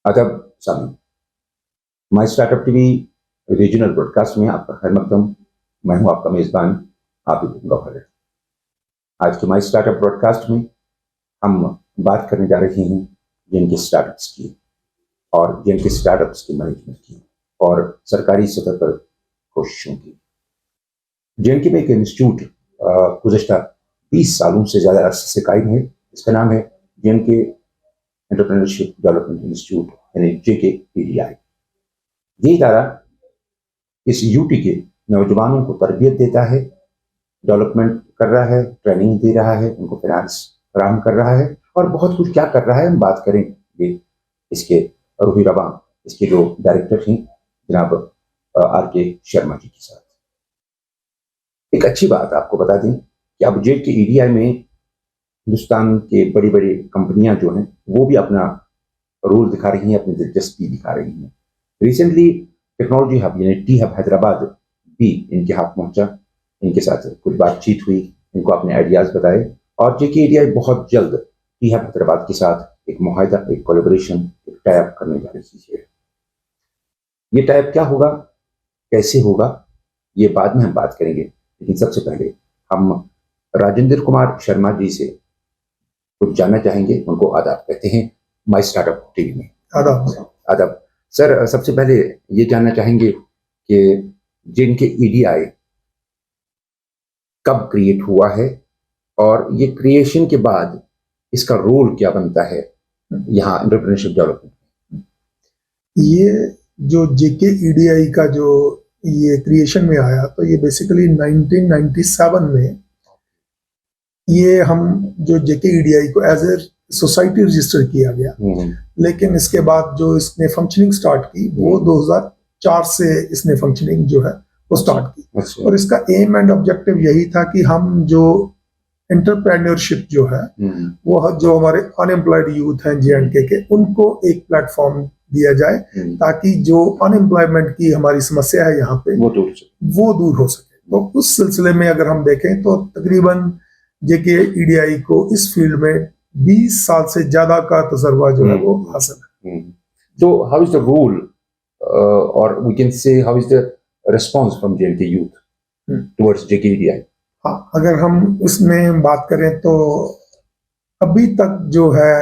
आदाब सामी, my startup TV regional broadcast में आपका खैर मकदम। मैं हूं आपका मेजबान आबिद गौहर। आज के माई स्टार्टअप ब्रॉडकास्ट में हम बात करने जा रहे हैं जिनके स्टार्टअप्स की और जिनके स्टार्टअप्स की मैनेजमेंट की और सरकारी सतह पर कोशिशों की। जेएनके में एक इंस्टीट्यूट गुज़श्ता 20 सालों से ज़्यादा अरसे से कायम है। इसका नाम है जेएनके एंटरप्रेन्योरशिप डेवलपमेंट इंस्टीट्यूट यानी JKEDI। ये इदारा इस यूटी के नौजवानों को तरबियत देता है, डेवलपमेंट कर रहा है, ट्रेनिंग दे रहा है, उनको फाइनेंस फराहम कर रहा है और बहुत कुछ क्या कर रहा है हम बात करेंगे इसके रूही रवां, इसके जो डायरेक्टर हैं जनाब RK शर्मा जी के साथ। एक अच्छी बात आपको बता दें कि अब JKEDI में हिंदुस्तान के बड़ी बड़ी कंपनियां जो हैं वो भी अपना रोल दिखा रही हैं, अपनी दिलचस्पी दिखा रही हैं। रिसेंटली टेक्नोलॉजी हब यानी टी हब हैदराबाद भी इनके हाथ पहुंचा, इनके साथ कुछ बातचीत हुई, इनको अपने आइडियाज बताए और JKEDI बहुत जल्द टी हब हैदराबाद के साथ एक मुआहदा, एक कोलैबोरेशन, एक टाइप करने जा रही है। ये टाइप क्या होगा, कैसे होगा, ये बाद में हम बात करेंगे, लेकिन सबसे पहले हम राजेंद्र कुमार शर्मा जी से कुछ जानना चाहेंगे। उनको आदाब कहते हैं माई स्टार्टअप टीवी में। आदाब सर, सबसे पहले ये जानना चाहेंगे कि JKEDI कब क्रिएट हुआ है और ये क्रिएशन के बाद इसका रोल क्या बनता है यहाँ एंटरप्रेन्योरशिप डेवलपमेंट। ये जो JKEDI का जो ये क्रिएशन में आया तो ये बेसिकली 1997 में ये हम जो JKEDI को एज ए सोसाइटी रजिस्टर किया गया, लेकिन इसके बाद जो इसने फंक्शनिंग स्टार्ट की वो 2004 से इसने फंक्शनिंग जो है वो स्टार्ट की। और इसका एम एंड ऑब्जेक्टिव यही था कि हम जो एंटरप्रेन्योरशिप जो है वो जो हमारे अनएम्प्लॉयड यूथ हैं JNK के, उनको एक प्लेटफॉर्म दिया जाए ताकि जो अनएम्प्लॉयमेंट की हमारी समस्या है यहाँ पे वो दूर हो सके। तो उस सिलसिले में अगर हम देखें तो तकरीबन JKEDI को इस फील्ड में 20 साल से ज्यादा का तजर्बा जो है वो हासिल है। So how is the role or we can say how is the response from JNK youth towards JKEDI? हाँ, अगर हम इसमें बात करें तो अभी तक जो है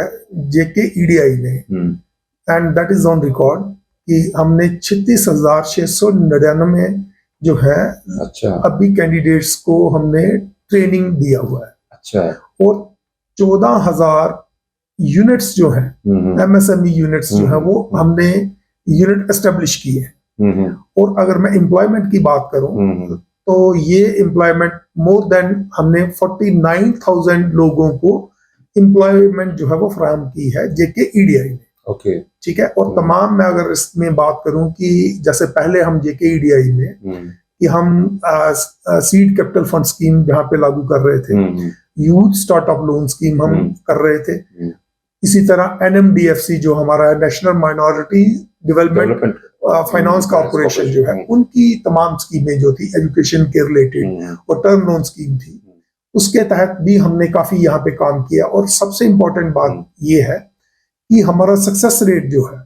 JKEDI ने and that is on record कि हमने 36,699 जो है अभी कैंडिडेट्स को हमने ट्रेनिंग दिया हुआ है। और 14,000 यूनिट्स जो हैं MSME यूनिट्स जो हैं वो हमने यूनिट एस्टेब्लिश किए हैं। और अगर मैं एम्प्लॉयमेंट की बात करूं तो ये एम्प्लॉयमेंट मोर देन हमने 49,000 लोगों को एम्प्लॉयमेंट जो है वो फराहम की है JKEDI ने। ठीक है। और तमाम मैं अगर इसमें बात करूं कि जैसे पहले हम JKEDI में कि हम सीड कैपिटल फंड स्कीम जहाँ पे लागू कर रहे थे, यूथ स्टार्टअप लोन स्कीम हम कर रहे थे, इसी तरह NMDFC जो हमारा national minority development finance corporation जो है, उनकी तमाम स्कीमें जो थी एजुकेशन के रिलेटेड और टर्म लोन स्कीम थी, उसके तहत भी हमने काफी यहाँ पे काम किया। और सबसे इम्पोर्टेंट बात ये है कि हमारा सक्सेस रेट जो है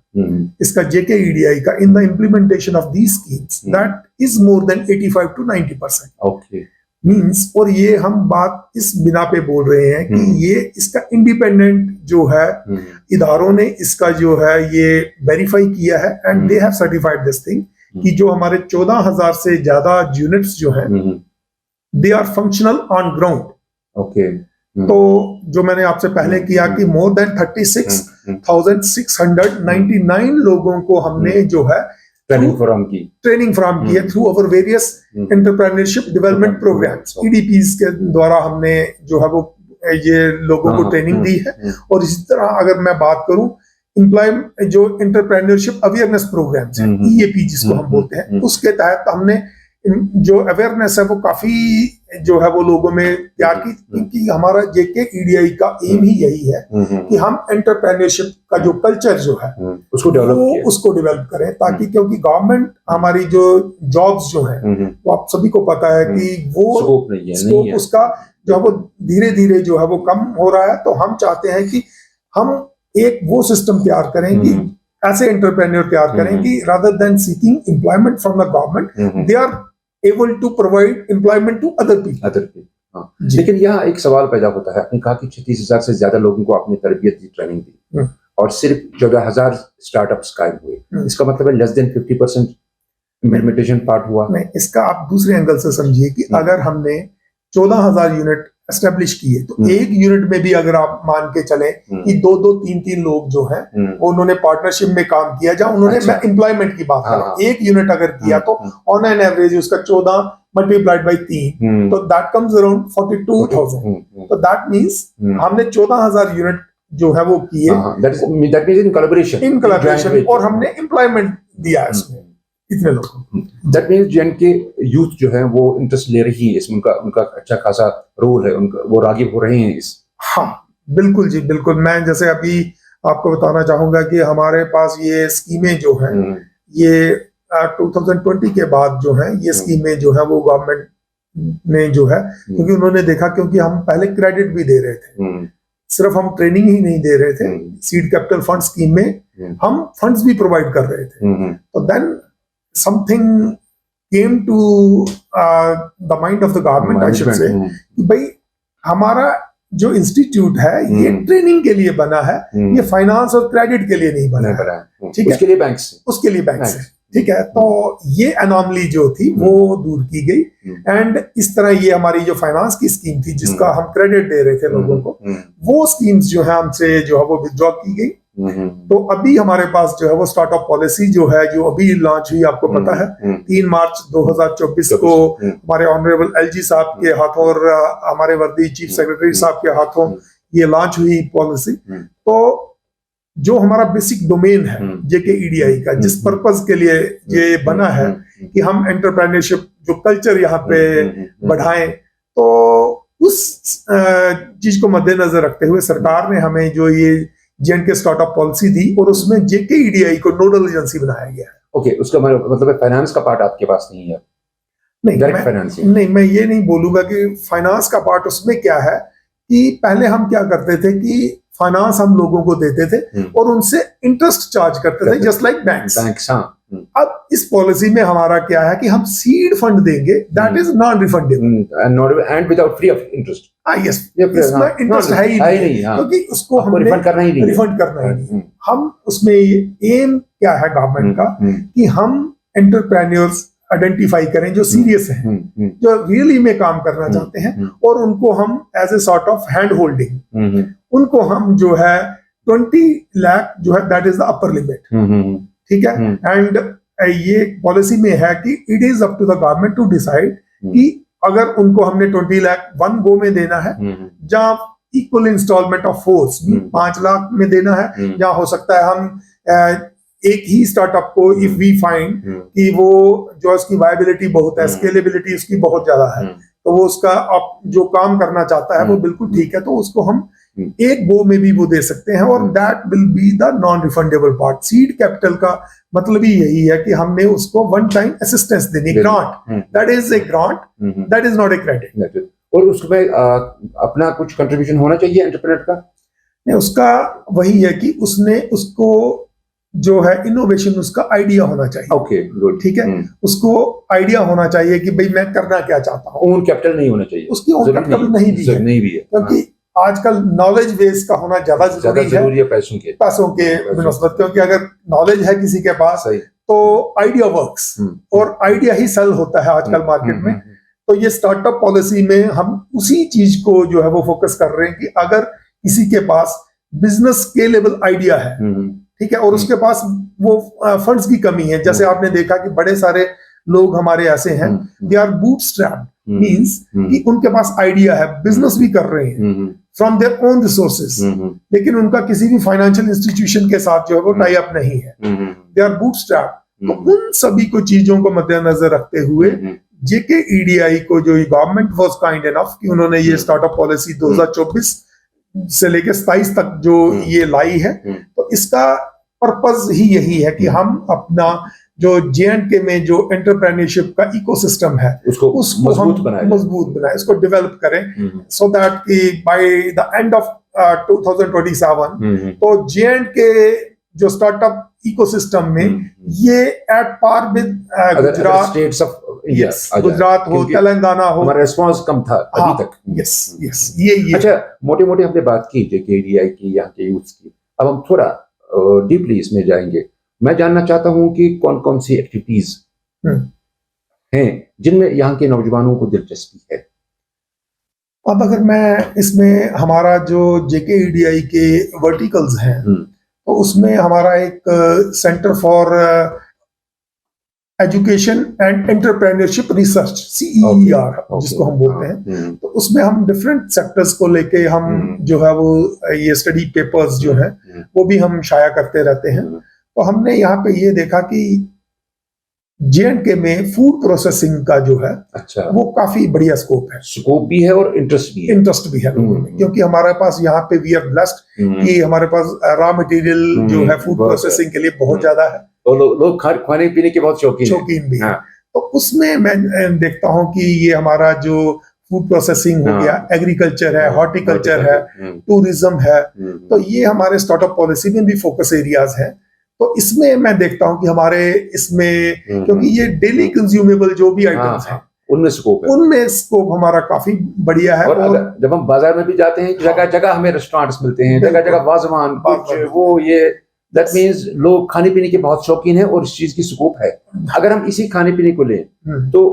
इसका JKEDI का in the implementation of these schemes that is more than 85 to 90% means. और ये हम बात इस बिना पे बोल रहे हैं कि ये इसका इंडिपेंडेंट जो है इदारों ने इसका जो है ये वेरीफाई किया है and they have certified this thing कि जो हमारे 14,000 से ज्यादा यूनिट्स जो हैं they are functional on ground. तो जो मैंने आपसे पहले किया कि मोर देन 36,699 लोगों को हमने जो है ट्रेनिंग फ्राहम की है through our various entrepreneurship development programmes EDPs के द्वारा हमने जो है वो ये लोगों को ट्रेनिंग दी है। और इसी तरह अगर मैं बात करूं एम्प्लॉय जो एंटरप्रेन्योरशिप अवेयरनेस प्रोग्राम्स हैं EAP जिसको हम बोलते हैं, उसके तहत हमने जो अवेयरनेस है वो काफी जो है वो लोगों में तैयार की, क्योंकि हमारा JKEDI का एम ही यही है कि हम एंटरप्रेन्योरशिप का जो कल्चर जो है उसको डेवलप करें, ताकि क्योंकि गवर्नमेंट हमारी जो जॉब्स जो हैं वो आप सभी को पता है कि वो स्कोप उसका जो है वो धीरे धीरे जो है वो कम हो रहा है। तो हम चाहते हैं कि हम एक वो सिस्टम तैयार करें कि ऐसे एंटरप्रेन्योर तैयार करें कि rather than seeking employment from the government, they are able to provide employment to other people. हाँ। लेकिन यहाँ एक सवाल पैदा होता है, आपने कहा कि 36,000 से ज्यादा लोगों को आपने तरबियत दी, ट्रेनिंग दी, और सिर्फ 14,000 स्टार्टअप्स कायम हुए। इसका मतलब है लेस देन 50% इम्प्लीमेंटेशन पार्ट हुआ। नहीं, इसका आप दूसरे एंगल से समझिए कि अगर हमने 14,000 यूनिट एस्टेब्लिश किए तो एक यूनिट में भी अगर आप मान के चलें कि 2-2, 3-3 लोग जो हैं उन्होंने पार्टनरशिप में काम किया, जहाँ उन्होंने, मैं एम्प्लॉयमेंट की बात कर रहा हूँ, एक यूनिट अगर किया तो ऑन एन एवरेज उसका 14 मल्टीप्लाइड बाई 3, तो दैट कम्स अराउंड 42,000। तो दैट मींस हमने 14,000 यूनिट जो है वो किए, दैट मींस इन कोलैबोरेशन, और हमने एम्प्लॉयमेंट दिया है इसमें इतने लोगों। दैट मींस के यूथ जो है वो इंटरेस्ट ले रही है इसमें, उनका अच्छा खासा रोल है, उनका वो राग़िब हो रहे हैं इस। हाँ बिल्कुल जी, बिल्कुल। मैं जैसे अभी आपको बताना चाहूंगा कि हमारे पास ये स्कीमें जो हैं, ये 2020 के बाद जो है ये स्कीमें जो है वो गवर्नमेंट ने जो है, क्योंकि उन्होंने देखा, क्योंकि हम पहले क्रेडिट भी दे रहे थे, सिर्फ हम ट्रेनिंग ही नहीं दे रहे थे, सीड कैपिटल फंड स्कीम में हम फंड्स भी प्रोवाइड कर रहे थे। तो then something came to the mind of the government, I should say, कि भाई हमारा जो इंस्टीट्यूट है ये ट्रेनिंग के लिए बना है, ये फाइनेंस और क्रेडिट के लिए नहीं बना है, ठीक है, उसके लिए बैंक से, ठीक है। तो ये एनॉमली जो थी वो दूर की गई, एंड इस तरह ये हमारी जो फाइनेंस की स्कीम थी जिसका हम क्रेडिट दे रहे थे लोगों को, वो स्कीम्स जो है हमसे जो है वो विथड्रॉ की गई। तो अभी हमारे पास जो है वो स्टार्टअप पॉलिसी जो है, जो अभी लॉन्च हुई, आपको पता है 3 मार्च 2024 को हमारे ऑनरेबल एलजी साहब के हाथों और हमारे वर्दी चीफ सेक्रेटरी साहब के हाथों ये लॉन्च हुई पॉलिसी। तो जो हमारा बेसिक डोमेन है JKEDI का, जिस पर्पस के लिए ये बना है कि हम एंटरप्रेन्योरशिप जो कल्चर यहाँ पे बढ़ाएं, तो उस चीज को मद्देनजर रखते हुए सरकार ने हमें जो ये J&K स्टार्टअप पॉलिसी दी, और उसमें JKEDI को नोडल एजेंसी बनाया गया है। ओके, उसका मतलब फाइनेंस का पार्ट आपके पास नहीं है? नहीं, मैं ये नहीं बोलूंगा कि फाइनेंस का पार्ट उसमें क्या है, कि पहले हम क्या करते थे कि फाइनेंस हम लोगों को देते थे और उनसे इंटरेस्ट चार्ज करते थे, जस्ट लाइक बैंक्स। अब इस पॉलिसी में हमारा क्या है कि हम सीड फंड देंगे, that is non refundable and without free of interest. Yes, इसमें इंटरेस्ट है ही नहीं, क्योंकि उसको हमने रिफंड करना ही नहीं। हम उसमें एम क्या है गवर्नमेंट का, कि हम एंटरप्रेन्योर्स आइडेंटिफाई करें जो सीरियस हैं, जो रियली में काम करना चाहते हैं, और उनको हम as a sort of hand holding, उनको हम जो है 20 लाख जो है that is the upper limit, ठीक है। एंड ये पॉलिसी में है कि it is up to the government to decide कि अगर उनको हमने 20 लाख 1 गो में देना है, जहां इक्वल इंस्टॉलमेंट ऑफ 5 लाख में देना है, जहां हो सकता है हम एक ही स्टार्टअप को, इफ वी फाइंड कि वो जो उसकी वायबिलिटी बहुत है, स्केलेबिलिटी उसकी बहुत ज्यादा है, तो वो उसका जो काम करना चाहता है वो बिल्कुल ठीक है, तो उसको हम एक गो में भी वो दे सकते हैं, और that will be the non refundable part. Seed capital का मतलब ही यही है कि हमने उसको वन टाइम असिस्टेंस देनी, grant, that is A grant, that is not a credit. और उसमें अपना कुछ कंट्रीब्यूशन होना चाहिए एंटरप्रेन्योर का? नहीं, उसका वही है कि उसने उसको जो है इनोवेशन, उसका आइडिया होना चाहिए। ओके, गुड, ठीक है। उसको आइडिया होना चाहिए कि भाई मैं करना क्या चाहता हूँ। ओन कैपिटल नहीं होना चाहिए, उसकी ओन कैपिटल नहीं भी है, क्योंकि आजकल नॉलेज बेस का होना ज्यादा जरूरी है पैसों के बिनस्बत, क्योंकि अगर नॉलेज है किसी के पास तो आइडिया वर्क्स, और आइडिया ही सेल होता है आजकल मार्केट में। तो ये स्टार्टअप पॉलिसी में हम उसी चीज को जो है वो फोकस कर रहे हैं कि अगर किसी के पास बिजनेस स्केलेबल आइडिया है, ठीक है, और उसके पास वो फंड्स की कमी है, जैसे आपने देखा कि बड़े सारे लोग हमारे ऐसे हैं, दे आर बूटस्ट्रैप्ड, मींस कि उनके पास आइडिया है, बिजनेस भी कर रहे हैं फ्रॉम देयर ओन रिसोर्सेज, लेकिन उनका किसी भी फाइनेंशियल इंस्टीट्यूशन के साथ जो है वो टाई अप नहीं है, दे आर बूटस्ट्रैप्ड। तो उन सभी को चीजों को मद्देनजर रखते हुए JKEDI को जो गवर्नमेंट वाज काइंड इनफ कि उन्होंने ये स्टार्टअप पॉलिसी 2024 से लेकर 27 तक जो ये लाई है, तो इसका पर्पस ही यही है कि हम अपना जो J&K में जो एंटरप्रेन्योरशिप का इकोसिस्टम है उसको मजबूत बनाए, इसको डेवलप करें, सो दैट कि बाय द एंड ऑफ 2027 तो J&K जो स्टार्टअप इकोसिस्टम में ये at par with Gujarat, states of India, Gujarat हो, तेलंगाना हो, हमारा रिस्पांस कम था अभी तक। यस यस, ये अच्छा, मोटे मोटे हमने बात की जेकेडीआई की, यहाँ के यूथ की। अब हम थोड़ा डीपली इसमें जाएंगे। मैं जानना चाहता हूँ कि कौन कौन सी एक्टिविटीज हैं जिनमें यहाँ के नौजवानों को दिलचस्पी है। अब अगर मैं इसमें हमारा जो जेकेईडीआई के वर्टिकल्स हैं तो उसमें हमारा एक centre for education and entrepreneurship research CEER जिसको हम बोलते हैं, तो उसमें हम डिफरेंट सेक्टर्स को लेके हम जो है वो ये स्टडी पेपर्स जो है वो भी हम शाया करते रहते हैं। तो हमने यहाँ पे ये देखा कि J&K में फूड प्रोसेसिंग का जो है अच्छा वो काफी बढ़िया स्कोप है। स्कोप भी है और इंटरेस्ट भी है। इंटरेस्ट भी है लोगों में, क्योंकि हमारे पास यहाँ पे वी आर ब्लेस्ड कि हमारे पास रॉ मटेरियल जो है फूड प्रोसेसिंग के लिए बहुत ज्यादा है, तो लोग खाने पीने के बहुत शौकीन भी है। तो उसमें मैं देखता हूँ कि ये हमारा जो फूड प्रोसेसिंग हो गया, एग्रीकल्चर है, हॉर्टिकल्चर है, टूरिज्म है, तो ये हमारे स्टार्टअप पॉलिसी में भी फोकस एरियाज हैं। तो इसमें मैं देखता हूं कि हमारे इसमें क्योंकि ये डेली कंज्यूमेबल जो भी आइटम्स हैं उनमें स्कोप है, उनमें स्कोप हमारा काफी बढ़िया है। और जब हम बाजार में भी जाते हैं जगह जगह हमें रेस्टोरेंट्स मिलते हैं, जगह जगह वाजवान कुछ वो ये, दैट मींस लोग खाने पीने के बहुत शौकीन हैं और इस चीज की स्कोप है। अगर हम इसी खाने पीने को लें तो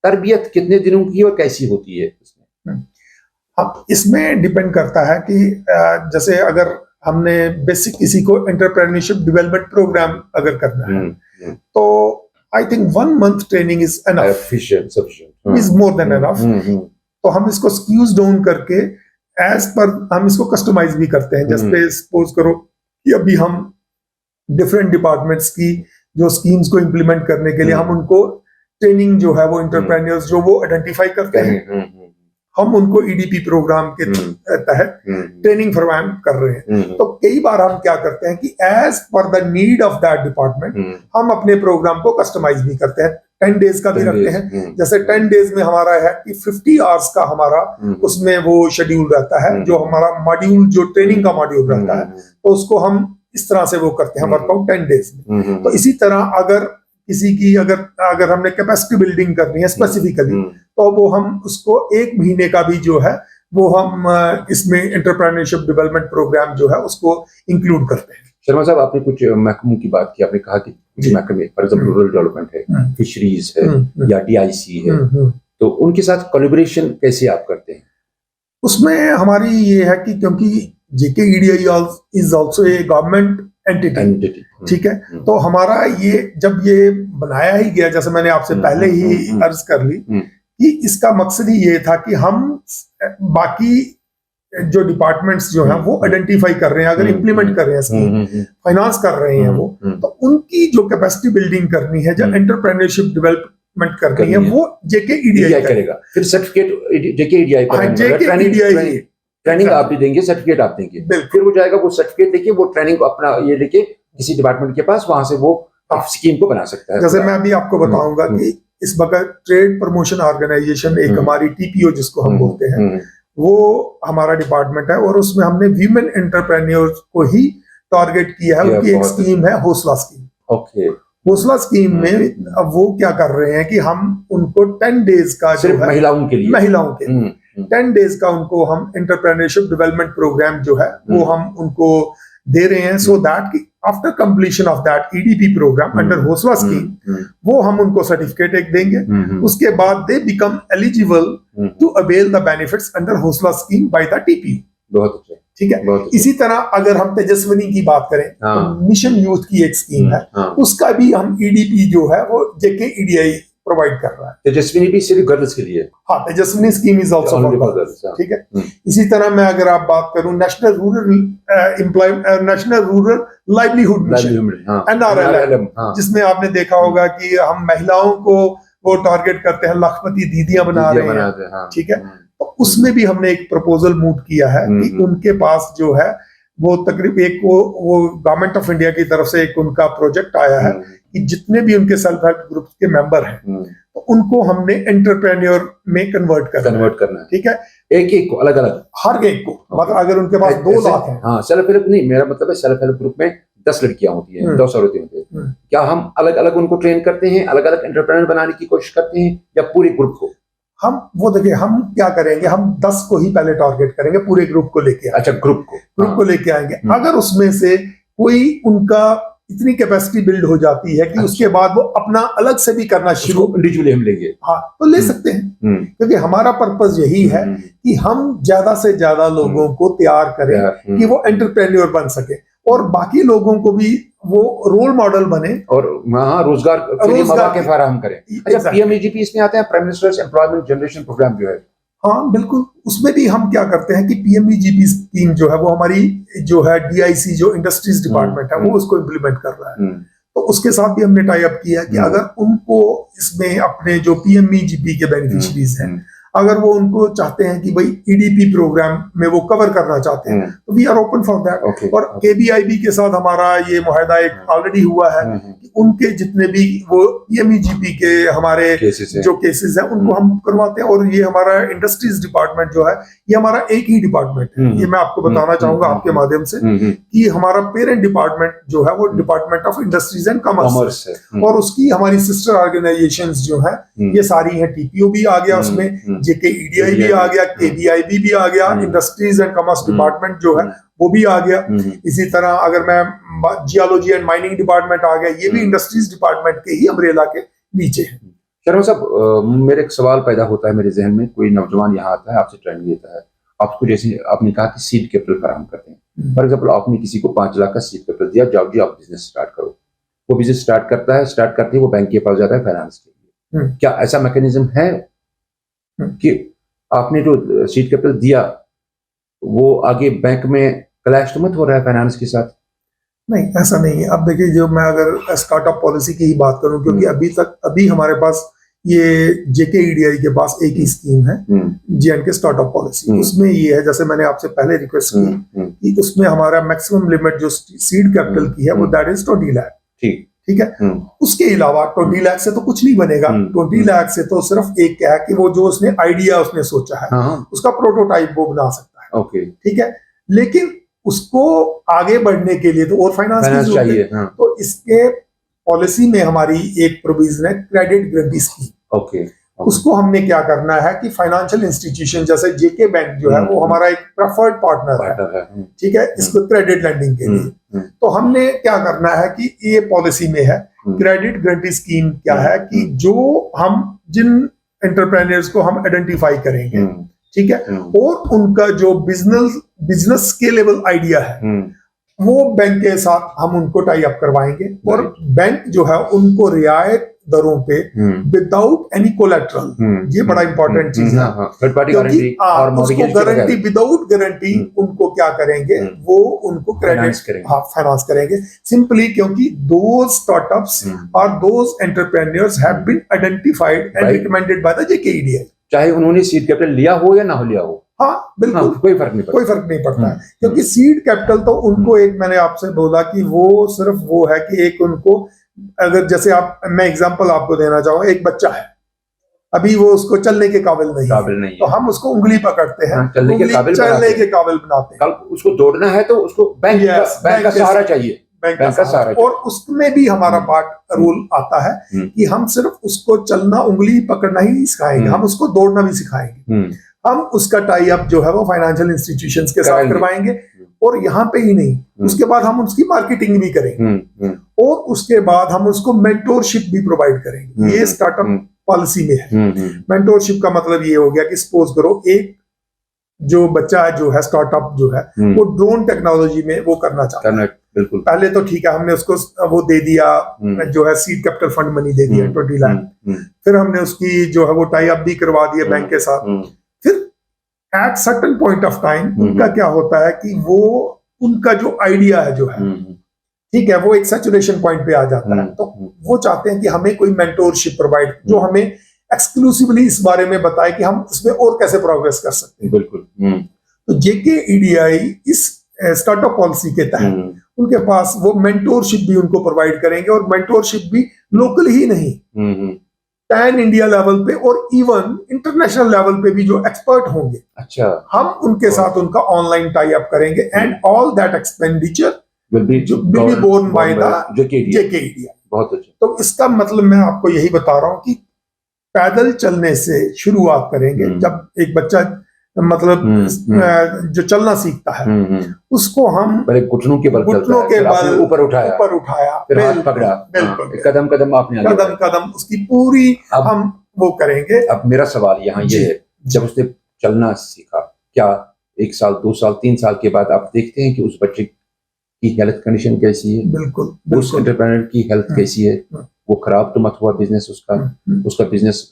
तरबियत कितने दिनों की और कैसी होती है इसमें? अब इसमें डिपेंड करता है कि जैसे अगर हमने बेसिक किसी को एंटरप्रेन्योरशिप डेवलपमेंट प्रोग्राम अगर करना है तो I think 1 month training is enough, is more than enough. तो हम इसको स्क्यूज डाउन करके एज पर हम इसको कस्टमाइज भी करते हैं। जैसे सपोज करो कि अभी हम डिफरेंट डिपार्टमेंट्स की जो स्कीम्स को इम्प्लीमेंट करने के लिए हम उनको ट्रेनिंग जो है वो एंटरप्रेन्योर्स जो वो आइडेंटिफाई करते हैं, हम उनको EDP प्रोग्राम के तहत ट्रेनिंग फरमाम कर रहे हैं। तो कई बार हम क्या करते हैं कि as per the need of that department हम अपने प्रोग्राम को कस्टमाइज भी करते हैं। 10 days का भी रखते हैं। जैसे 10 days में हमारा है कि 50 hours का हमारा उसमें वो शेड्यूल रहता है, जो हमारा मॉड्यूल जो ट्रेनिंग का मॉड्यूल रहता है, तो उसको हम इस तरह से वो करते हैं वर्कआउट 10 days में। तो इसी तरह अगर किसी की अगर हमने कैपेसिटी बिल्डिंग करनी है स्पेसिफिकली, तो वो हम उसको 1 महीने का भी जो है वो हम इसमें एंटरप्रेन्योरशिप डेवलपमेंट प्रोग्राम जो है उसको इंक्लूड करते हैं। शर्मा साहब, आपने कुछ महकमों की बात की, आपने कहा कि महकमे फॉर एग्जांपल रूरल डेवलपमेंट है, फिशरीज है या DIC है, तो उनके साथ कोलैबोरेशन कैसे आप करते हैं? उसमें हमारी ये है कि क्योंकि JKEDI is also a government entity, ठीक है, तो हमारा ये जब ये बनाया ही गया, जैसे मैंने आपसे पहले ही अर्ज कर ली कि इसका मकसद ही ये था कि हम बाकी जो डिपार्टमेंट्स जो हैं वो आइडेंटिफाई कर रहे हैं, अगर इम्प्लीमेंट कर रहे हैं, फाइनेंस कर रहे हैं वो, तो उनकी जो कैपेसिटी बिल्डिंग करनी है, जो एंटरप्रेन्योरशिप डेवलपमेंट करनी है, वो JKEDI करेगा। फिर सर्टिफिकेट JKEDI ट्रेनिंग आप भी देंगे, सर्टिफिकेट आप देंगे, फिर वो जाएगा, वो सर्टिफिकेट लेके वो ट्रेनिंग को अपना ये लेके किसी डिपार्टमेंट के पास, वहां से वो स्कीम को बना सकता है। जैसे मैं अभी आपको बताऊंगा कि इस वक्त ट्रेड प्रमोशन ऑर्गेनाइजेशन एक हमारी TPO जिसको हम बोलते हैं, वो हमारा डिपार्टमेंट है, और उसमें हमने वीमेन एंटरप्रेन्योर को ही टारगेट किया है। उनकी एक स्कीम है हौसला स्कीम। ओके, हौसला स्कीम में अब वो क्या कर रहे हैं कि हम उनको 10 days का जो है महिलाओं के लिए 10 days का उनको हम एंटरप्रेन्योरशिप डेवलपमेंट प्रोग्राम जो है वो हम उनको दे रहे हैं, सो दैट कि after completion of that EDP program under Hausla scheme वो हम उनको सर्टिफिकेट एक देंगे। उसके बाद they become eligible to avail the benefits under Hausla scheme by the TPO। बहुत अच्छा, ठीक है। इसी तरह अगर हम तेजस्विनी की बात करें, तो मिशन यूथ की एक स्कीम है, उसका भी हम EDP जो है वो JKEDI प्रोवाइड कर रहा है। तेजस्विनी भी सिर्फ गर्ल्स के लिए? हाँ, Tejaswini scheme is also for girls, ठीक है। इसी तरह मैं अगर आप बात करूं national rural livelihood mission NRLM, जिसमें आपने देखा होगा कि हम महिलाओं को वो टारगेट करते हैं, लखपति दीदियां बना रहे हैं, ठीक है। तो उसमें भी हमने एक प्रपोजल मूव किया है कि उनके पास जो है वो तकरीबन एक वो गवर्नमेंट ऑफ इंडिया की तरफ से एक उनका प्रोजेक्ट आया है कि जितने भी उनके सेल्फ हेल्प ग्रुप के मेंबर हैं तो उनको हमने एंटरप्रेन्योर में कन्वर्ट करना है, ठीक है। एक को अलग अलग, हर एक को, मतलब अगर उनके पास 2 लाख है, हाँ, सेल्फ हेल्प नहीं, मेरा मतलब है सेल्फ हेल्प ग्रुप में 10 लड़कियां होती हैं, 200 होते हैं, हम्म। क्या हम अलग अलग उनको ट्रेन करते हैं, अलग अलग एंटरप्रेन्योर बनाने की कोशिश करते हैं, या पूरे ग्रुप को? हम वो देखिए, हम क्या करेंगे, हम 10 को ही पहले टारगेट करेंगे, पूरे ग्रुप को लेके अच्छा, ग्रुप को लेके आएंगे। अगर उसमें से कोई उनका इतनी कैपेसिटी बिल्ड हो जाती है कि उसके बाद वो अपना अलग से भी करना शुरू, इंडिविजुअली हम लेंगे, हाँ तो ले सकते हैं, क्योंकि हमारा पर्पस यही है कि हम ज्यादा से ज्यादा लोगों को तैयार करें कि वो एंटरप्रेन्योर बन सके और बाकी लोगों को भी वो रोल मॉडल बने और वहाँ रोजगार के लिए मौके फराहम करें। अच्छा, पीएमईजीपी इसमें आते हैं, prime minister's employment generation program जो है। हाँ बिल्कुल, उसमें भी हम क्या करते हैं कि पीएमईजीपी स्कीम जो है वो हमारी जो है डीआईसी जो इंडस्ट्रीज डिपार्टमेंट है वो उसको इम्प्लीमेंट कर रहा है। तो उसके साथ भी हमने टाई अप किया है कि अगर उनको इसमें अपने जो पीएमईजीपी के बेनिफिशियरीज हैं, अगर वो उनको चाहते हैं कि भाई ईडीपी प्रोग्राम में वो कवर करना चाहते हैं, तो we are open for that. और केबीआईबी के साथ हमारा ये मुआहदा एक ऑलरेडी हुआ है कि उनके जितने भी वो पीएमईजीपी के हमारे जो केसेस हैं उनको हम करवाते हैं। और ये हमारा इंडस्ट्रीज डिपार्टमेंट जो है ये हमारा एक ही डिपार्टमेंट है। ये मैं आपको बताना चाहूंगा आपके माध्यम से कि हमारा पेरेंट डिपार्टमेंट जो है वो department of industries and commerce है, और उसकी हमारी सिस्टर ऑर्गेनाइजेशंस जो है ये सारी है। टीपीओ भी आ गया उसमें, जेके ईडीआई भी आ गया, केबीआईबी भी आ गया, इंडस्ट्रीज एंड कॉमर्स डिपार्टमेंट जो है वो भी आ गया। इसी तरह अगर मैं जियोलॉजी एंड माइनिंग डिपार्टमेंट आ गया, ये भी इंडस्ट्रीज डिपार्टमेंट के ही अम्ब्रेला के नीचे है। शर्मा साहब, मेरे एक सवाल पैदा होता है मेरे जहन में, कोई नौजवान यहाँ आता है, आपसे ट्रेनिंग लेता है, आपको जैसे आपने कहा कि सीड कैपिटल फराहम करते हैं। फॉर एग्जाम्पल, आपने किसी को 5 लाख का सीड कैपिटल दिया, जाओ जी आप बिजनेस स्टार्ट करो। वो बिजनेस स्टार्ट करता है, स्टार्ट करते ही वो बैंक के पास जाता है फाइनेंस के लिए। क्या ऐसा मैकेनिज्म है कि आपने जो सीड कैपिटल दिया वो आगे बैंक में क्लैश तो मत हो रहा है फाइनेंस के साथ? नहीं, ऐसा नहीं है। अब देखिए, जो मैं अगर स्टार्टअप पॉलिसी की ही बात करूं, क्योंकि अभी हमारे पास ये जेके ईडीआई के पास एक ही स्कीम है, जेएनके स्टार्टअप पॉलिसी। उसमें ये है, जैसे मैंने आपसे पहले रिक्वेस्ट की कि उसमें हमारा मैक्सिमम लिमिट जो सीड कैपिटल की है वो दैट इज 20 लाख। ठीक है। उसके अलावा 20 लाख से तो कुछ नहीं बनेगा। 20 लाख से तो सिर्फ एक क्या है कि वो जो उसने आइडिया उसने सोचा है उसका प्रोटोटाइप वो बना सकता है। ठीक है, लेकिन उसको आगे बढ़ने के लिए तो और फाइनेंस चाहिए। तो इसके पॉलिसी में हमारी एक प्रोविजन है क्रेडिट गारंटी स्कीम। उसको हमने क्या करना है कि फाइनेंशियल इंस्टीट्यूशन जैसे जेके बैंक जो है वो हमारा एक प्रेफर्ड पार्टनर है। ठीक है, इसको क्रेडिट लैंडिंग के लिए। तो हमने क्या करना है कि ये पॉलिसी में है क्रेडिट गारंटी स्कीम। क्या है कि जो हम जिन एंटरप्रेन्योर्स को हम आइडेंटिफाई करेंगे, ठीक है, और उनका जो बिजनेस स्केलेबल आइडिया है वो बैंक के साथ हम उनको टाई अप करवाएंगे। और बैंक जो है उनको रियायत दरों पे विदाउट एनी कोलेटरल, ये बड़ा इंपॉर्टेंट चीज है, क्योंकि उसको गारंटी विदाउट गारंटी उनको क्या करेंगे, वो उनको क्रेडिट फाइनेंस करेंगे। सिंपली क्योंकि दोज स्टार्टअप्स और those entrepreneurs have been identified and recommended by the JK EDI, चाहे उन्होंने सीड कैपिटल लिया हो या ना हो लिया हो। हाँ बिल्कुल, कोई फर्क नहीं पड़ता है। क्योंकि सीड कैपिटल तो उनको एक, मैंने आपसे बोला कि वो सिर्फ वो है कि एक उनको, अगर जैसे मैं एग्जांपल आपको देना चाहूंगा, एक बच्चा है अभी वो उसको चलने के काबिल नहीं, तो हम उसको उंगली पकड़ते हैं, चलने के काबिल बनाते हैं। कल उसको दौड़ना है तो उसको बैंक का सहारा चाहिए, बैंक का सहारा। और उसमें भी हमारा पार्ट रोल आता है कि हम सिर्फ उसको चलना, उंगली पकड़ना ही नहीं सिखाएंगे, हम उसको दौड़ना भी सिखाएंगे। हम उसका टाई अप जो है वो फाइनेंशियल इंस्टीट्यूशंस के साथ करवाएंगे। और यहाँ पे ही नहीं, उसके बाद हम उसकी मार्केटिंग भी करेंगे और उसके बाद हम उसको मेंटोरशिप भी प्रोवाइड करेंगे। ये स्टार्टअप पॉलिसी में है। मेंटोरशिप का मतलब ये हो गया कि सपोज करो एक जो बच्चा जो है स्टार्टअप जो है वो ड्रोन टेक्नोलॉजी में वो करना चाहता है। बिल्कुल, पहले तो ठीक है, हमने उसको वो दे दिया जो है सीड कैपिटल फंड मनी दे दिया 20 लाख। फिर हमने उसकी जो है वो टाई अप भी करवा दिया बैंक के साथ। फिर at certain point of time उनका क्या होता है कि वो उनका जो आइडिया है जो है, ठीक है, वो एक सैचुरेशन पॉइंट पे आ जाता है। तो वो चाहते हैं कि हमें कोई मेंटोरशिप प्रोवाइड, जो हमें एक्सक्लूसिवली इस बारे में बताए कि हम इसमें और कैसे प्रोग्रेस कर सकते हैं। बिल्कुल। तो जेके ईडीआई इस स्टार्टअप पॉलिसी के तहत उनके पास वो मेंटोरशिप भी उनको प्रोवाइड करेंगे, और मेंटोरशिप भी लोकल ही नहीं, पैन इंडिया लेवल पे और इवन इंटरनेशनल लेवल पे भी जो एक्सपर्ट होंगे, अच्छा, हम उनके साथ उनका ऑनलाइन टाई अप करेंगे and all that expenditure will be जो baby borne by the JKDI। JKDI। बहुत अच्छा। तो इसका मतलब मैं आपको यही बता रहा हूँ कि पैदल चलने से शुरुआत करेंगे। जब एक बच्चा मतलब जो चलना सीखता है उसको हम पहले घुटनों के बल ऊपर उठाया, फिर हाथ पकड़ा, बिल्कुल कदम कदम आपने कदम कदम उसकी पूरी हम वो करेंगे। अब मेरा सवाल यहाँ ये है, जब उसने चलना सीखा, क्या 1 साल 2 साल 3 साल के बाद आप देखते हैं कि उस बच्चे की हेल्थ कंडीशन कैसी है? बिल्कुल उस एंटरप्रेन्योर की हेल्थ कैसी है? वो खराब तो मत हुआ बिजनेस उसका बिजनेस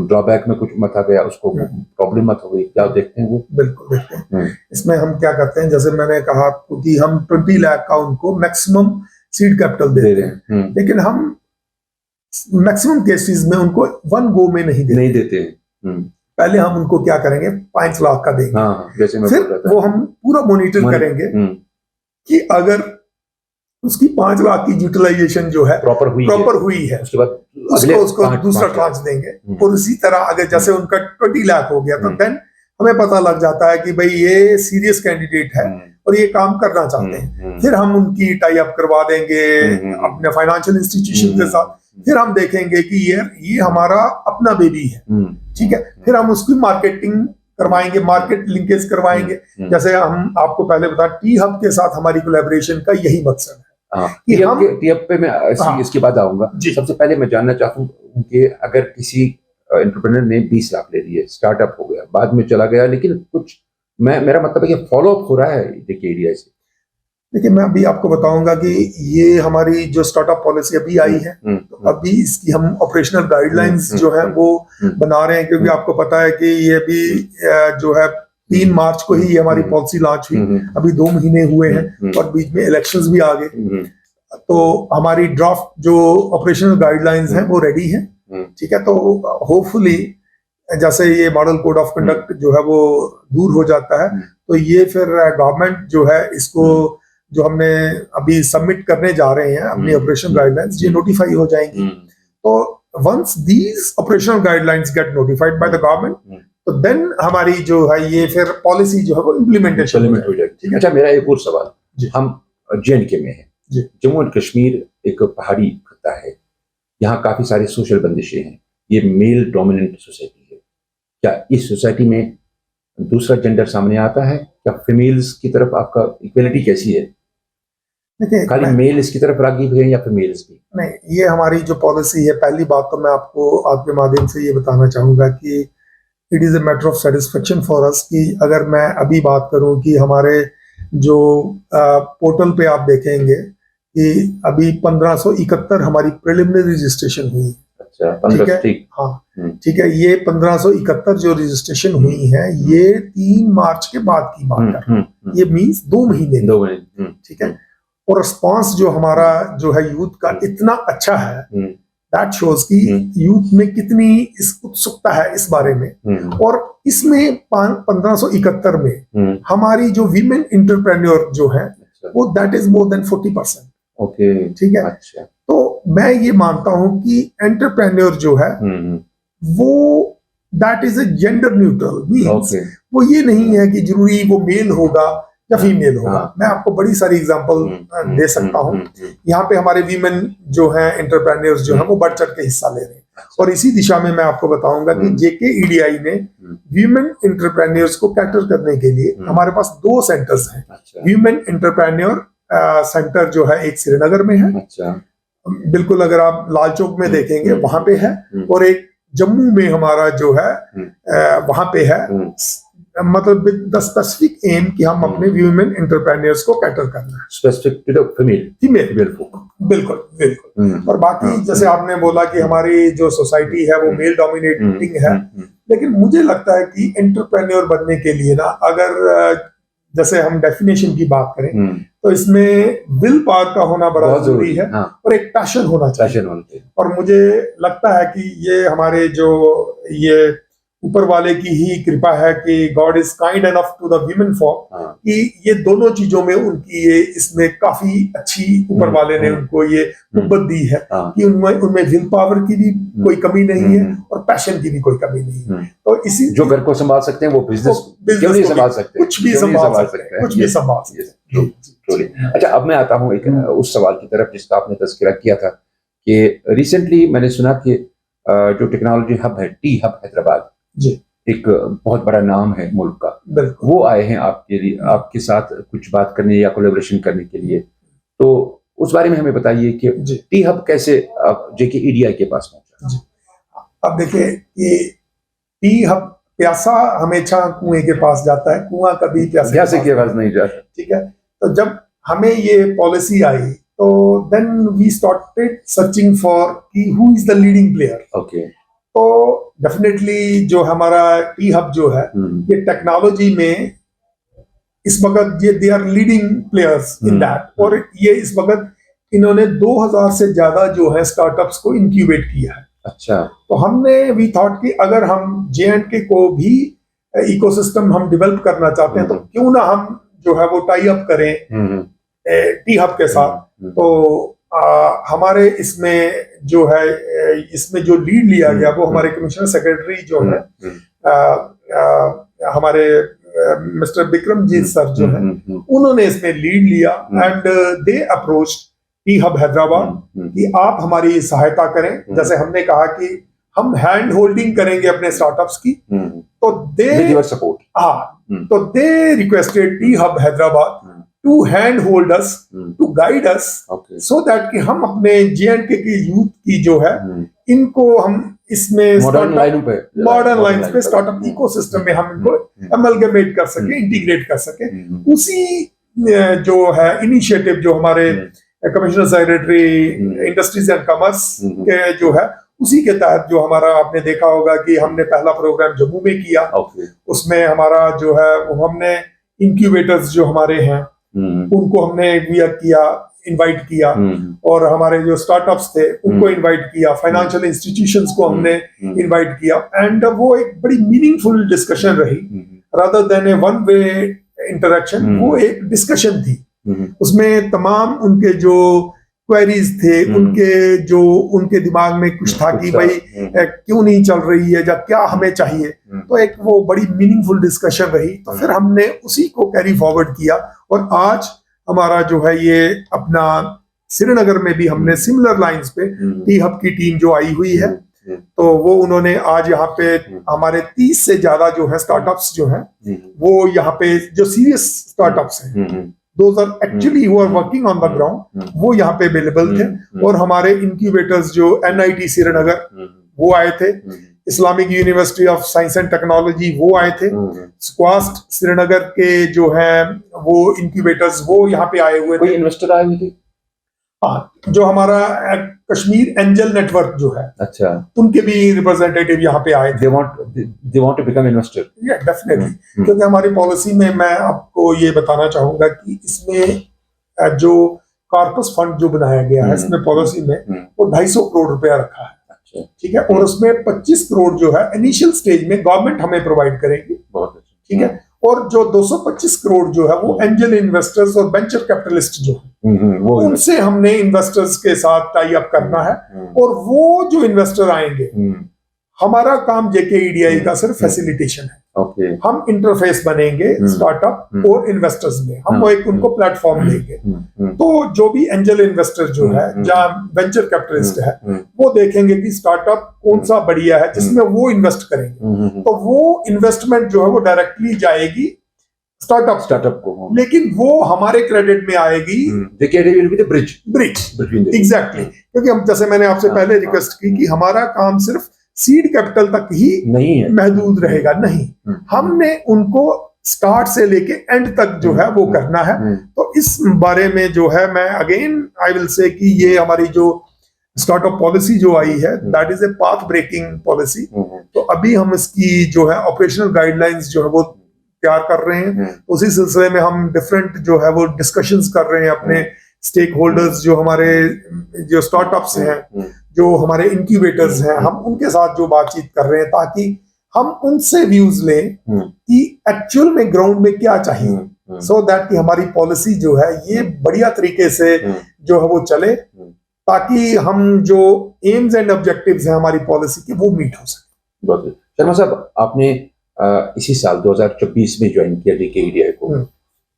ड्रॉबैक में कुछ मत आ गया, उसको प्रॉब्लम मत हो गई? क्या देखते हैं वो? बिल्कुल देखते हैं। इसमें हम क्या करते हैं, जैसे मैंने कहा आपको कि हम 20 लाख का उनको मैक्सिमम सीड कैपिटल दे रहे हैं, लेकिन हम मैक्सिमम केसेस में उनको 1 गो में नहीं देते हैं। पहले हम उनको क्या करेंगे, 5 लाख का देंगे। फिर वो हम पूरा मॉनिटर करेंगे कि अगर उसकी 5 लाख की यूटिलाइजेशन जो है प्रॉपर हुई है, उसके बाद उसको दूसरा ट्रांच देंगे। और इसी तरह अगर जैसे उनका 20 लाख हो गया तो देन हमें पता लग जाता है कि भाई ये सीरियस कैंडिडेट है और ये काम करना चाहते हैं। फिर हम उनकी टाई अप करवा देंगे अपने फाइनेंशियल इंस्टीट्यूशन के साथ। फिर हम देखेंगे कि ये हमारा अपना बेबी है, ठीक है। फिर हम उसकी मार्केटिंग करवाएंगे, मार्केट लिंकेज करवाएंगे। जैसे हम आपको पहले बता, टी हब के साथ हमारी कोलैबोरेशन का यही मकसद है। टी हब पे मैं इसके बाद आऊंगा। सबसे पहले मैं जानना चाहता हूँ कि अगर किसी एंटरप्रेन्योर ने 20 लाख ले लिए, स्टार्टअप हो गया, बाद में चला गया, लेकिन कुछ मेरा मतलब है कि फॉलो अप हो रहा है JKDI से। देखिए, मैं अभी आपको बताऊंगा कि ये हमारी जो स्टार्टअप पॉलिसी अभी आई है, तो अभी इसकी हम ऑपरेशनल गाइडलाइंस जो है वो बना रहे हैं, क्योंकि आपको पता है कि ये अभी जो है 3 मार्च को ही हमारी पॉलिसी लॉन्च हुई। अभी 2 महीने हुए हैं और बीच में इलेक्शंस भी आ गए। तो हमारी ड्राफ्ट जो ऑपरेशनल गाइडलाइंस हैं वो रेडी है, ठीक है। तो होपफुली जैसे ये मॉडल कोड ऑफ कंडक्ट जो है वो दूर हो जाता है, तो ये फिर गवर्नमेंट जो है इसको जो हमने अभी सबमिट करने जा रहे हैं अपनी ऑपरेशनल गाइडलाइंस, ये नोटिफाई हो जाएंगी। तो once these operational guidelines get notified by the government, तो देन हमारी जो है ये फिर पॉलिसी जो है वो इम्प्लीमेंटेशन हो जाएगी। अच्छा, मेरा एक और सवाल, हम JNK में हैं, जम्मू एंड कश्मीर एक पहाड़ी खत्ता है, यहाँ काफी सारी सोशल बंदिशें हैं, ये मेल डोमिनेंट सोसाइटी है। क्या इस सोसाइटी में दूसरा जेंडर सामने आता है? क्या फीमेल्स की तरफ आपका इक्वलिटी कैसी है? खाली मेल इसकी तरफ राग़िब है या फीमेल्स भी? नहीं, ये हमारी जो पॉलिसी है, पहली बात तो मैं आपको आपके माध्यम से ये बताना चाहूंगा कि it is a matter of satisfaction for us कि अगर मैं अभी बात करूं कि हमारे जो पोर्टल पे आप देखेंगे कि अभी 1571 हमारी प्रिलिमिनरी रजिस्ट्रेशन हुई। अच्छा, ठीक है, हाँ ठीक है। ये 1571 जो रजिस्ट्रेशन हुई है ये 3 मार्च के बाद की बात कर रहा हूँ, ये मीन्स 2 महीने, ठीक है। और रिस्पॉन्स जो हमारा जो है यूथ का इतना अच्छा है, दैट शोज कि यूथ में कितनी इस उत्सुकता है इस बारे में। और इसमें 1571 में हमारी जो वीमेन इंटरप्रेन्योर जो है वो that is more than 40%। Okay, ठीक है। अच्छा। तो मैं ये मानता हूं कि एंटरप्रेन्योर जो है वो that is a gender neutral, means वो ये नहीं है कि जरूरी वो मेल होगा या फीमेल होगा। मैं आपको बड़ी सारी एग्जांपल दे सकता हूं। यहाँ पे हमारे वीमेन जो हैं एंटरप्रेन्योर्स जो हैं वो बढ़ चढ़ के हिस्सा ले रहे हैं। और इसी दिशा में मैं आपको बताऊंगा कि JKEDI ने वीमेन एंटरप्रेन्योर्स को कैटर करने के लिए हमारे पास 2 सेंटर्स हैं। वीमेन एंटरप्रेन्योर सेंटर जो है एक श्रीनगर में है, बिल्कुल अगर आप लाल चौक में देखेंगे वहां पे है, और एक जम्मू में हमारा जो है वहां पे है, मतलब द स्पेसिफिक एम कि हम अपने वीमेन एंटरप्रेन्योर्स को कैटर करना है, स्पेसिफिक टू द फीमेल। बिल्कुल। और बाकी जैसे आपने बोला कि हमारी जो सोसाइटी है वो मेल डोमिनेटिंग है, लेकिन मुझे लगता है कि एंटरप्रेन्योर बनने के लिए ना, अगर जैसे हम डेफिनेशन की बात करें तो इसमें विल पावर का होना बड़ा जरूरी है, और एक पैशन होना चाहिए। और मुझे लगता है कि ये हमारे जो ये ऊपर वाले की ही कृपा है कि God is kind enough to the women for कि ये दोनों चीजों में उनकी ये इसमें काफी अच्छी ऊपर वाले ने उनको ये कुव्वत दी है कि उनमें विल पावर की भी कोई कमी नहीं है और पैशन की भी कोई कमी नहीं है। तो इसी जो घर को संभाल सकते हैं वो बिजनेस क्यों नहीं संभाल सकते? कुछ भी संभाल सकते हैं। एक्चुअली। अच्छा, अब मैं आता हूँ एक उस सवाल की तरफ जिसका आपने तज़किरा किया था कि रिसेंटली मैंने सुना कि जो टेक्नोलॉजी हब है, टी हब हैदराबाद जी, एक बहुत बड़ा नाम है मुल्क का, बिल्कुल। वो आए हैं आपके लिए, आपके साथ कुछ बात करने या कोलैबोरेशन करने के लिए। तो उस बारे में हमें बताइए कि जी, टी हब कैसे जेके ईडीआई के पास पहुंचा। जी। अब देखिए, ये टी हब प्यासा हमेशा कुएं के पास जाता है, कुआं कभी प्यासे के पास नहीं जाता। ठीक है। तो जब हमें ये पॉलिसी आई तो then we started searching for कि who is the leading player. Okay. तो डेफिनेटली जो हमारा टी हब जो है, ये टेक्नोलॉजी में इस वक्त ये they are leading players in that. और ये इस वक्त इन्होंने 2000 से ज्यादा जो है स्टार्टअप्स को इंक्यूबेट किया है। अच्छा। तो हमने वी थॉट कि अगर हम जे&के को भी इकोसिस्टम हम डेवलप करना चाहते हैं तो क्यों ना हम जो है वो टाई अप करें टी हब के साथ। तो हमारे इसमें जो है इसमें जो लीड लिया गया वो हमारे कमिश्नर सेक्रेटरी जो है हमारे मिस्टर विक्रमजीत सर जो है, उन्होंने इसमें लीड लिया and they approach T Hub Hyderabad कि आप हमारी सहायता करें। जैसे हमने कहा कि हम हैंड होल्डिंग करेंगे अपने स्टार्टअप्स की, तो दे सपोर्ट, तो they requested T Hub Hyderabad to hand hold us, to guide us, so that कि हम अपने जे&के की यूथ की जो है इनको हम इसमें मॉडर्न लाइन्स पे स्टार्टअप इकोसिस्टम में हम इनको अमलगमेट कर सके, इंटीग्रेट कर सके। उसी जो है इनिशिएटिव जो हमारे commissioner secretary industries and commerce के जो है, उसी के तहत जो हमारा आपने देखा होगा कि हमने पहला प्रोग्राम जम्मू में किया। उसमें हमारा जो है वो हमने इंक्यूबेटर्स जो हमारे हैं उनको हमने इनवाइट किया और हमारे जो स्टार्टअप्स थे उनको इनवाइट किया, फाइनेंशियल इंस्टीट्यूशंस को हमने इनवाइट किया। एंड वो एक बड़ी मीनिंगफुल डिस्कशन रही, रादर देन ए वन वे इंटरेक्शन। वो एक डिस्कशन थी, उसमें तमाम उनके जो क्वेरीज थे, उनके दिमाग में कुछ था कि भाई क्यों नहीं चल रही है या क्या हमें चाहिए। तो एक वो बड़ी मीनिंगफुल डिस्कशन रही। तो फिर हमने उसी को कैरी फॉरवर्ड किया और आज हमारा जो है ये अपना श्रीनगर में भी हमने सिमिलर लाइंस पे टी हब की टीम जो आई हुई है, तो वो उन्होंने आज यहाँ पे हमारे 30 से ज्यादा जो है स्टार्टअप्स जो हैं वो यहाँ पे जो सीरियस स्टार्टअप्स हैं, those are actually who are working on the ground, वो यहाँ पे अवेलेबल थे। और हमारे इंक्यूबेटर्स जो NIT श्रीनगर वो आए थे, Islamic university of science and technology वो आए थे, स्क्वास्ट श्रीनगर के जो हैं वो इंक्यूबेटर्स वो यहाँ पे आए हुए थे। कोई इन्वेस्टर आए हुए थे? हाँ, जो हमारा कश्मीर एंजल नेटवर्क जो है, अच्छा, उनके भी रिप्रेजेंटेटिव यहाँ पे आए थे। they want to become investor. Yeah, definitely. क्योंकि हमारी पॉलिसी में मैं आपको ये बताना चाहूंगा कि इसमें जो कॉर्पस फंड जो बनाया गया है इसमें पॉलिसी में वो 250 करोड़ रुपया रखा है। ठीक है। और उसमें 25 करोड़ जो है इनिशियल स्टेज में गवर्नमेंट हमें प्रोवाइड करेगी। बहुत अच्छा। ठीक है। और जो 225 करोड़ जो है वो एंजल इन्वेस्टर्स और वेंचर कैपिटलिस्ट जो है उनसे हमने इन्वेस्टर्स के साथ टाई अप करना है। और वो जो इन्वेस्टर आएंगे, हमारा काम जेके ईडीआई का सिर्फ फैसिलिटेशन है। हम इंटरफेस बनेंगे स्टार्टअप और इन्वेस्टर्स में, हम वो एक उनको प्लेटफॉर्म देंगे। तो जो भी एंजल इन्वेस्टर जो है, जहाँ वेंचर कैपिटलिस्ट है, वो देखेंगे कि स्टार्टअप कौन सा बढ़िया है जिसमें वो इन्वेस्ट करेंगे। तो वो इन्वेस्टमेंट जो है वो डायरेक्टली जाएगी स्टार्टअप को, लेकिन वो हमारे क्रेडिट में आएगी। Bridge exactly. क्योंकि हम, जैसे मैंने आपसे पहले रिक्वेस्ट की कि हमारा काम सिर्फ सीड कैपिटल तक ही नहीं है, महदूद रहेगा नहीं, हमने उनको स्टार्ट से लेके एंड तक जो है वो करना है। तो इस बारे में जो है मैं अगेन आई विल से कि ये हमारी जो स्टार्टअप पॉलिसी जो आई है that is a path breaking policy. तो अभी हम इसकी जो है ऑपरेशनल गाइडलाइंस जो है वो तैयार कर रहे हैं। उसी सिलसिले में हम डिफरेंट जो है वो डिस्कशंस कर रहे हैं अपने स्टेक होल्डर्स, जो हमारे जो स्टार्टअप्स हैं, जो हमारे इंक्यूबेटर्स हैं, हम उनके साथ जो बातचीत कर रहे हैं ताकि हम उनसे व्यूज लें कि एक्चुअल में ग्राउंड में क्या चाहिए, सो दैट कि हमारी पॉलिसी जो है ये बढ़िया तरीके से जो है वो चले, ताकि हम जो एम्स एंड ऑब्जेक्टिव्स हैं हमारी पॉलिसी के वो मीट हो सके। शर्मा साहब, आपने इसी साल 2024 में ज्वाइन किया जेके ईडीआई को।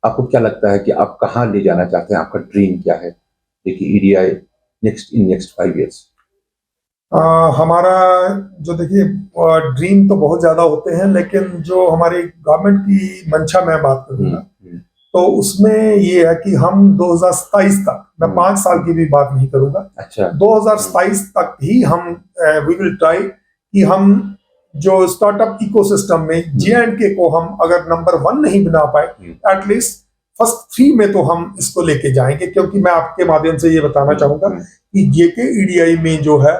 आपको क्या लगता है कि आप कहाँ ले जाना चाहते हैं, आपका ड्रीम क्या है देखिए ईडीआई नेक्स्ट 5 इयर्स? हमारा जो देखिए ड्रीम तो बहुत ज्यादा होते हैं, लेकिन जो हमारी गवर्नमेंट की मंशा में बात करूंगा तो उसमें ये है कि हम 2027 तक, मैं 5 साल की भी बात नहीं करूंगा, अच्छा 2027 तक ही हम वी विल ट्राई कि हम जो स्टार्टअप इकोसिस्टम में J&K को हम अगर नंबर 1 नहीं बना पाए, एटलीस्ट फर्स्ट 3 में तो हम इसको लेके जाएंगे। क्योंकि मैं आपके माध्यम से ये बताना चाहूंगा कि JK EDI में जो है,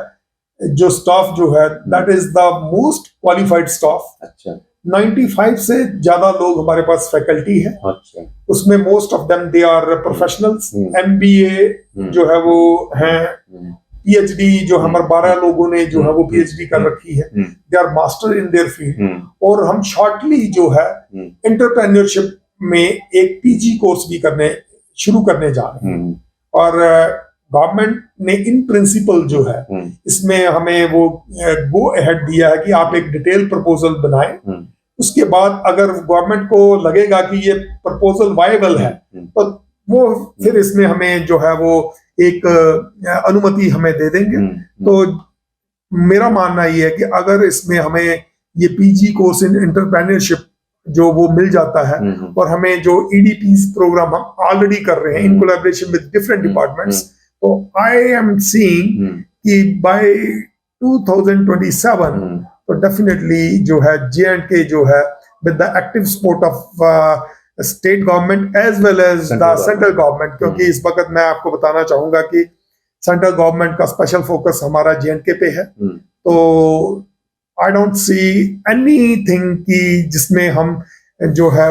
जो स्टाफ जो है, that is the most qualified staff. अच्छा 95 से ज्यादा लोग हमारे पास फैकल्टी है, अच्छा उसमें most of them they are professionals, MBA जो है वो हैं, PhD जो हमारे 12 लोगों ने जो है वो PhD कर रखी है, they are master in their field. और हम शॉर्टली जो है एंटरप्रेन्योरशिप में एक PG कोर्स भी शुरू करने जा रहे हैं। और गवर्नमेंट ने इन प्रिंसिपल जो है इसमें हमें वो गो अहेड दिया है कि आप एक डिटेल प्रपोजल बनाएं। उसके बाद अगर गवर्नमेंट को लगेगा कि ये प्रपोजल वायबल है तो वो फिर इसमें हमें जो है वो एक अनुमति हमें दे देंगे। तो मेरा मानना ये है कि अगर इसमें हमें ये PG कोर्स इन एंटरप्रेन्योरशिप जो वो मिल जाता है, और हमें जो EDPs प्रोग्राम हम ऑलरेडी कर रहे हैं in collaboration with different departments, तो आई एम सीइंग कि बाय 2027 तो डेफिनेटली जो है J&K जो है with the active support of state government as well as the central government, क्योंकि इस वक्त मैं आपको बताना चाहूंगा कि सेंट्रल गवर्नमेंट का स्पेशल फोकस हमारा J&K पे है। तो आई डोंट सी एनीथिंग कि जिसमें हम जो है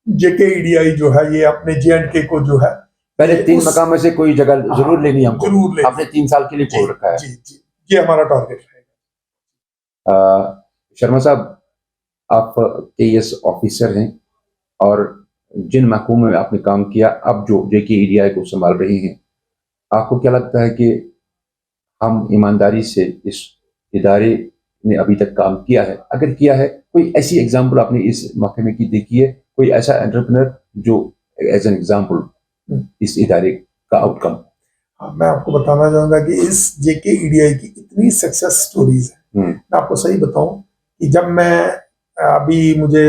JK EDI जो है ये अपने J&K को जो है पहले 3 मकाम में से कोई जगह जरूर लेनी है हमको, जरूर लेनी। आपने 3 साल के लिए बोल रखा है। जी ये हमारा टारगेट है। शर्मा साहब, आप KS ऑफिसर हैं और जिन महकमों में आपने काम किया, अब जो JK EDI को संभाल रही हैं, आपको क्या लगता है कि हम ईमानदारी से इस इदारे ने अभी तक काम किया है? अगर किया है, कोई ऐसी एग्जाम्पल आपने इस महकमे की देखी है, कोई ऐसा एंटरप्रेन्योर जो एज एन एग्जाम्पल इस इदारे का आउटकम? हाँ, मैं आपको बताना चाहूंगा कि इस JK EDI की इतनी सक्सेस स्टोरीज है। मैं आपको सही बताऊं कि जब मैं अभी मुझे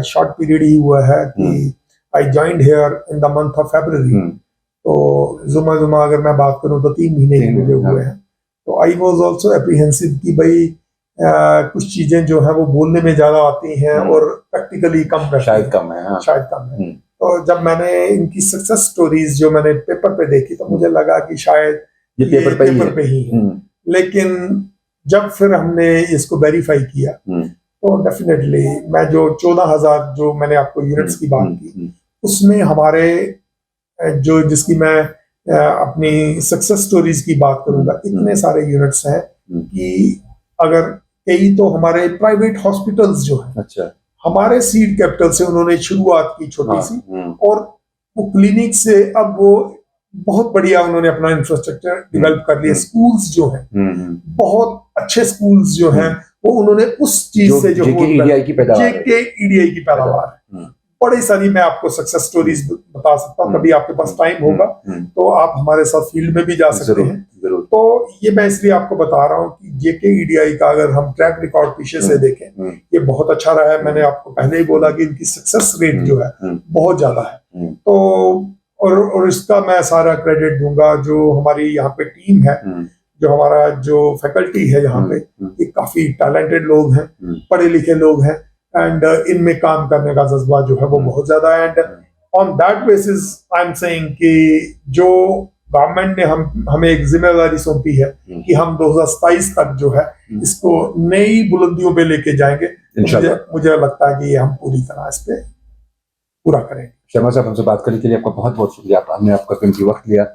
शॉर्ट पीरियड ही हुआ है कि I joined here in the month of February, तो जुमा अगर मैं बात करूं तो 3 महीने ही मुझे हुए हैं। तो आई वाज आल्सो एप्रीहेंसिव कि भाई कुछ चीजें जो है वो बोलने में ज्यादा आती हैं और प्रैक्टिकली शायद कम है। शायद कम है। तो जब मैंने इनकी सक्सेस स्टोरीज जो मैंने पेपर पे देखी तो मुझे लगा कि शायद ये पेपर पे ही है। लेकिन जब फिर हमने इसको वेरीफाई किया तो डेफिनेटली मैं जो 14,000 जो मैंने आपको यूनिट्स की बात की, उसमें हमारे जो जिसकी मैं अपनी सक्सेस स्टोरीज की बात करूंगा, इतने सारे यूनिट्स हैं कि अगर कई तो हमारे प्राइवेट हॉस्पिटल्स जो है, अच्छा, हमारे सीड कैपिटल से उन्होंने शुरुआत की छोटी सी, और वो क्लिनिक से अब वो बहुत बढ़िया उन्होंने अपना इंफ्रास्ट्रक्चर डेवलप कर लिया। स्कूल्स जो हैं, बहुत अच्छे स्कूल्स जो हैं, वो उन्होंने उस चीज से जो JK EDI की पैदावार है। बड़ी सारी मैं आपको सक्सेस स्टोरीज बता सकता हूँ, कभी आपके पास टाइम होगा तो आप हमारे साथ फील्ड में भी जा सकते हैं। तो ये मैं इसलिए आपको बता रहा हूँ कि JK EDI का अगर हम ट्रैक रिकॉर्ड पीछे से देखें, ये बहुत अच्छा रहा है। मैंने आपको पहले ही बोला कि इनकी सक्सेस रेट जो है बहुत ज्यादा है। तो और इसका मैं सारा क्रेडिट दूंगा जो हमारी यहाँ पे टीम है, जो हमारा जो फैकल्टी है यहाँ पे, ये काफी टैलेंटेड लोग हैं, पढ़े लिखे लोग हैं, एंड इनमें काम करने का जज्बा जो है वो बहुत ज्यादा है। And on that basis I am saying कि जो गवर्नमेंट ने हमें एक जिम्मेदारी सौंपी है कि हम 2027 तक जो है इसको नई बुलंदियों पे लेके जाएंगे, मुझे लगता है कि हम पूरी तरह इस पे पूरा करेंगे। शर्मा साहब, हमसे बात करने के लिए आपका बहुत बहुत शुक्रिया। हमने आपका कीमती वक्त लिया,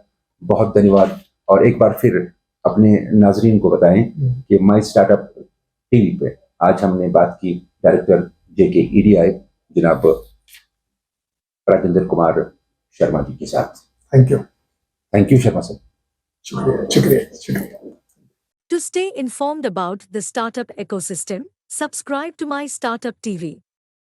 बहुत धन्यवाद। और एक बार फिर अपने नाजरीन को बताएं कि माई स्टार्टअप टीवी पे आज हमने बात की डायरेक्टर JK EDI जनाब राजेंद्र कुमार शर्मा जी के साथ। थैंक यू शर्मा साहब। शुक्रिया। To stay informed about the startup ecosystem, subscribe to My Startup TV.